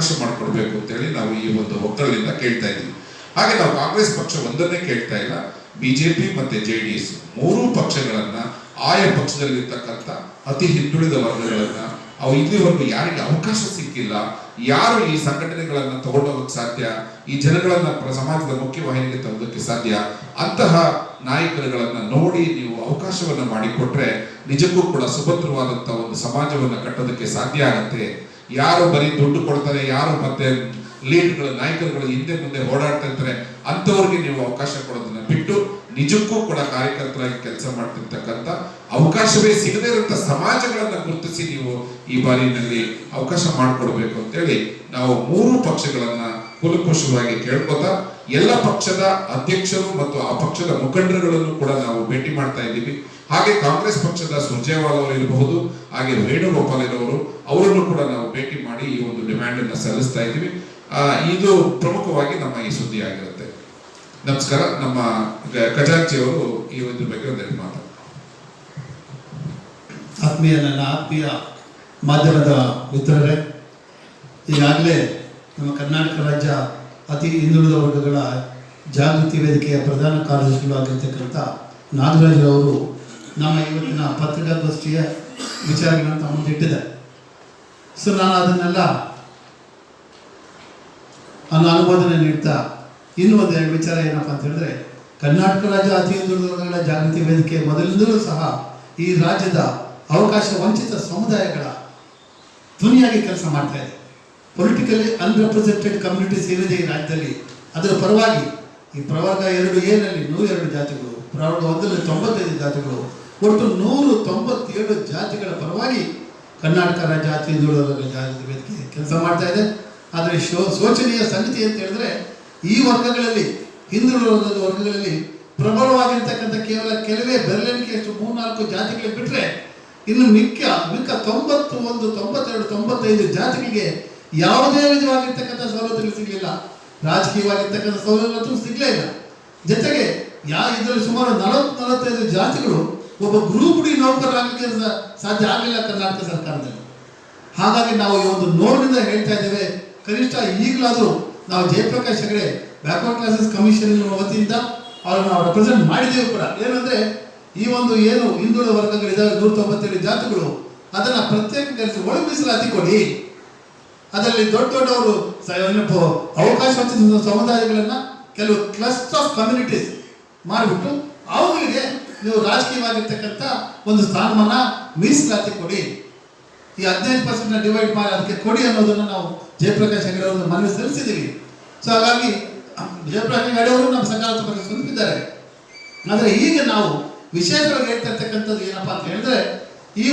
ಅವಕಾಶ ಮಾಡಿಕೊಡ್ಬೇಕು ಅಂತೇಳಿ ನಾವು ಈ ಒಂದು ಒಕ್ಕಲಿನಿಂದ ಕೇಳ್ತಾ ಇದ್ದೀವಿ. ಹಾಗೆ ನಾವು ಕಾಂಗ್ರೆಸ್ ಪಕ್ಷ ಒಂದನ್ನೇ ಕೇಳ್ತಾ ಇಲ್ಲ, ಬಿಜೆಪಿ ಮತ್ತೆ JDS ಮೂರೂ ಪಕ್ಷಗಳನ್ನ, ಆಯಾ ಪಕ್ಷದಲ್ಲಿರ್ತಕ್ಕಂಥ ಅತಿ ಹಿಂದುಳಿದ ವರ್ಗಗಳನ್ನ, ಅವು ಇಲ್ಲಿವರೆಗೂ ಯಾರಿಗೆ ಅವಕಾಶ ಸಿಕ್ಕಿಲ್ಲ, ಯಾರು ಈ ಸಂಘಟನೆಗಳನ್ನ ತಗೊಂಡೋಗಕ್ಕೆ ಸಾಧ್ಯ, ಈ ಜನಗಳನ್ನ ಸಮಾಜದ ಮುಖ್ಯವಾಹಿನಿಗೆ ತರೋದಕ್ಕೆ ಸಾಧ್ಯ, ಅಂತಹ ನಾಯಕರುಗಳನ್ನ ನೋಡಿ ನೀವು ಅವಕಾಶವನ್ನ ಮಾಡಿಕೊಟ್ರೆ ನಿಜಕ್ಕೂ ಕೂಡ ಸುಭದ್ರವಾದಂತ ಒಂದು ಸಮಾಜವನ್ನ ಕಟ್ಟೋದಕ್ಕೆ ಸಾಧ್ಯ ಆಗತ್ತೆ. ಯಾರು ಬರೀ ದುಡ್ಡು ಕೊಡ್ತಾರೆ, ಯಾರು ಮತ್ತೆ ಲೀಡ್ಗಳು ನಾಯಕರುಗಳು ಹಿಂದೆ ಮುಂದೆ ಓಡಾಡ್ತಾ ಇರ್ತಾರೆ, ಅಂತವ್ರಿಗೆ ನೀವು ಅವಕಾಶ ಕೊಡೋದನ್ನ ಬಿಟ್ಟು ನಿಜಕ್ಕೂ ಕೂಡ ಕಾರ್ಯಕರ್ತರಾಗಿ ಕೆಲಸ ಮಾಡ್ತಿರ್ತಕ್ಕಂಥ, ಅವಕಾಶವೇ ಸಿಗದೇ ಇರುವಂತ ಸಮಾಜಗಳನ್ನ ಗುರುತಿಸಿ ನೀವು ಈ ಬಾರಿನಲ್ಲಿ ಅವಕಾಶ ಮಾಡಿಕೊಡ್ಬೇಕು ಅಂತೇಳಿ ನಾವು ಮೂರು ಪಕ್ಷಗಳನ್ನ ಕುಲಂಕುಷವಾಗಿ ಕೇಳ್ಕೊತಾ ಎಲ್ಲ ಪಕ್ಷದ ಅಧ್ಯಕ್ಷರು ಮತ್ತು ಆ ಪಕ್ಷದ ಮುಖಂಡರುಗಳನ್ನು ಕೂಡ ನಾವು ಭೇಟಿ ಮಾಡ್ತಾ ಇದ್ದೀವಿ. ಹಾಗೆ ಕಾಂಗ್ರೆಸ್ ಪಕ್ಷದ ಸುರ್ಜೇವಾಲಾ ಅವರು ಇರಬಹುದು, ಹಾಗೆ ವೇಣುಗೋಪಾಲ್ ಇರೋರು, ಅವರನ್ನು ಕೂಡ ನಾವು ಭೇಟಿ ಮಾಡಿ ಈ ಒಂದು ಡಿಮ್ಯಾಂಡ್ ಅನ್ನ ಸಲ್ಲಿಸ್ತಾ ಇದ್ದೀವಿ. ಇದು ಪ್ರಮುಖವಾಗಿ ನಮ್ಮ ಈ ಸುದ್ದಿ ಆಗಿರುತ್ತೆ. ನಮಸ್ಕಾರ. ನಮ್ಮ ಖಜಾಂಚಿ ಅವರು ಈ ಒಂದು ಬಗ್ಗೆ ಒಂದೆರಡು ಮಾತಾಡ್ತಾರೆ. ನನ್ನ ಆತ್ಮೀಯ ಮಾಧ್ಯಮದ ಮಿತ್ರರೇ, ಈಗಾಗಲೇ ನಮ್ಮ ಕರ್ನಾಟಕ ರಾಜ್ಯ ಅತಿ ಹಿಂದುಳಿದ ವರ್ಗಗಳ ಜಾಗೃತಿ ವೇದಿಕೆಯ ಪ್ರಧಾನ ಕಾರ್ಯದರ್ಶಿಗಳಾಗಿರ್ತಕ್ಕಂಥ ನಾಗರಾಜ್ ಅವರು ನಮ್ಮ ಇವತ್ತಿನ ಪತ್ರಿಕಾಗೋಷ್ಠಿಯ ವಿಚಾರಗಳನ್ನು ಮುಂದಿಟ್ಟಿದ್ದಾರೆ. ಸೊ ನಾನು ಅದನ್ನೆಲ್ಲ ಅನುಮೋದನೆ ನೀಡ್ತಾ ಇನ್ನೂ ಒಂದೆರಡು ವಿಚಾರ ಏನಪ್ಪ ಅಂತ ಹೇಳಿದ್ರೆ, ಕರ್ನಾಟಕ ರಾಜ್ಯ ಅತಿ ಹಿಂದುಳಿದ ವರ್ಗಗಳ ಜಾಗೃತಿ ವೇದಿಕೆ ಮೊದಲಿಂದಲೂ ಸಹ ಈ ರಾಜ್ಯದ ಅವಕಾಶ ವಂಚಿತ ಸಮುದಾಯಗಳ ಧ್ವನಿಯಾಗಿ ಕೆಲಸ ಮಾಡ್ತಾ ಇದೆ. ಪೊಲಿಟಿಕಲಿ ಅನ್ರೆಪ್ರೆಸೆಂಟೆಡ್ ಕಮ್ಯುನಿಟೀಸ್ ಏನಿದೆ ಈ ರಾಜ್ಯದಲ್ಲಿ, ಅದರ ಪರವಾಗಿ ಈ ಪ್ರವರ್ಗ 2A ನಲ್ಲಿ 102 ಜಾತಿಗಳು, ಪ್ರವರ್ಗ 1ರಲ್ಲಿ 95 ಜಾತಿಗಳು, ಒಟ್ಟು 197 ಜಾತಿಗಳ ಪರವಾಗಿ ಕರ್ನಾಟಕ ರಾಜ್ಯ ಅತಿ ಹಿಂದುಳಿದ ವರ್ಗಗಳ ಜಾಗೃತಿ ವೇದಿಕೆ ಕೆಲಸ ಮಾಡ್ತಾ ಇದೆ. ಆದರೆ ಶೋಚನೀಯ ಸಂಗತಿ ಅಂತ ಹೇಳಿದ್ರೆ, ಈ ವರ್ಗಗಳಲ್ಲಿ, ಹಿಂದುಳಿದ ವರ್ಗಗಳಲ್ಲಿ ಪ್ರಬಲವಾಗಿರ್ತಕ್ಕಂಥ ಕೇವಲ ಕೆಲವೇ ಬೆರಳೆಣಿಕೆಯಷ್ಟು 3-4 ಜಾತಿಗಳಿಗೆ ಬಿಟ್ಟರೆ ಇನ್ನು ಮಿಕ್ಕ 91, 92, 95 ಜಾತಿಗಳಿಗೆ ಯಾವುದೇ ವಿಧವಾಗಿರ್ತಕ್ಕಂಥ ಸವಲತ್ತುಗಳು ಸಿಗಲಿಲ್ಲ. ರಾಜಕೀಯವಾಗಿರ್ತಕ್ಕಂಥ ಸವಲತ್ತು ಸಿಗಲೇ ಇಲ್ಲ. ಜೊತೆಗೆ ಇದರಲ್ಲಿ ಸುಮಾರು 40-45 ಜಾತಿಗಳು ಒಬ್ಬ ಗ್ರೂಪ್ ಡಿ ನೌಕರರಾಗಲಿಕ್ಕೆ ಸಾಧ್ಯ ಆಗಲಿಲ್ಲ ಕರ್ನಾಟಕ ಸರ್ಕಾರದಲ್ಲಿ. ಹಾಗಾಗಿ ನಾವು ಈ ಒಂದು ನೋವಿನಿಂದ ಹೇಳ್ತಾ ಇದ್ದೇವೆ, ಕನಿಷ್ಠ ಈಗಲಾದರೂ ನಾವು Jayaprakash Hegde backward classes commission ವತಿಯಿಂದ ಅವ್ರನ್ನ ನಾವು ರೆಪ್ರೆಸೆಂಟ್ ಮಾಡಿದ್ದೇವೆ ಕೂಡ. ಏನಂದರೆ ಈ ಒಂದು ಏನು ಹಿಂದುಳಿದ ವರ್ಗಗಳಿದ್ದಾವೆ 197 ಜಾತಿಗಳು, ಅದನ್ನು ಪ್ರತ್ಯೇಕೀಕರಿಸಿ ಒಳ ಮೀಸಲಾತಿ ಕೊಡಿ. ಅದರಲ್ಲಿ ದೊಡ್ಡವರು ಅವಕಾಶ ವಂಚಿತ ಸಮುದಾಯಗಳನ್ನು ಕೆಲವು ಕ್ಲಸ್ಟರ್ ಆಫ್ ಕಮ್ಯುನಿಟೀಸ್ ಮಾಡಿಬಿಟ್ಟು ಅವುಗಳಿಗೆ ನೀವು ರಾಜಕೀಯವಾಗಿರ್ತಕ್ಕಂಥ ಒಂದು ಸ್ಥಾನಮಾನ ಮೀಸಲಾತಿ ಕೊಡಿ. ಈ 15% ಡಿವೈಡ್ ಮಾಡಿ ಅದಕ್ಕೆ ಕೊಡಿ ಅನ್ನೋದನ್ನು ನಾವು ಜಯಪ್ರಕಾಶ್ ಹೆಗಡೆ ಅವರನ್ನು ಮನವಿ ಸಲ್ಲಿಸಿದ್ದೀವಿ. ಸೊ ಹಾಗಾಗಿ ಜಯಪ್ರಕಾಶ್ ಹೆಗಡೆ ಅವರು ನಮ್ಮ ಸಕಾರಾತ್ಮಕ ಸ್ಪಂದಿಸಿದ್ದಾರೆ. ಆದರೆ ಈಗ ನಾವು ವಿಶೇಷವಾಗಿ ಹೇಳ್ತಾ ಇರ್ತಕ್ಕಂಥದ್ದು ಏನಪ್ಪ ಅಂತ ಹೇಳಿದ್ರೆ,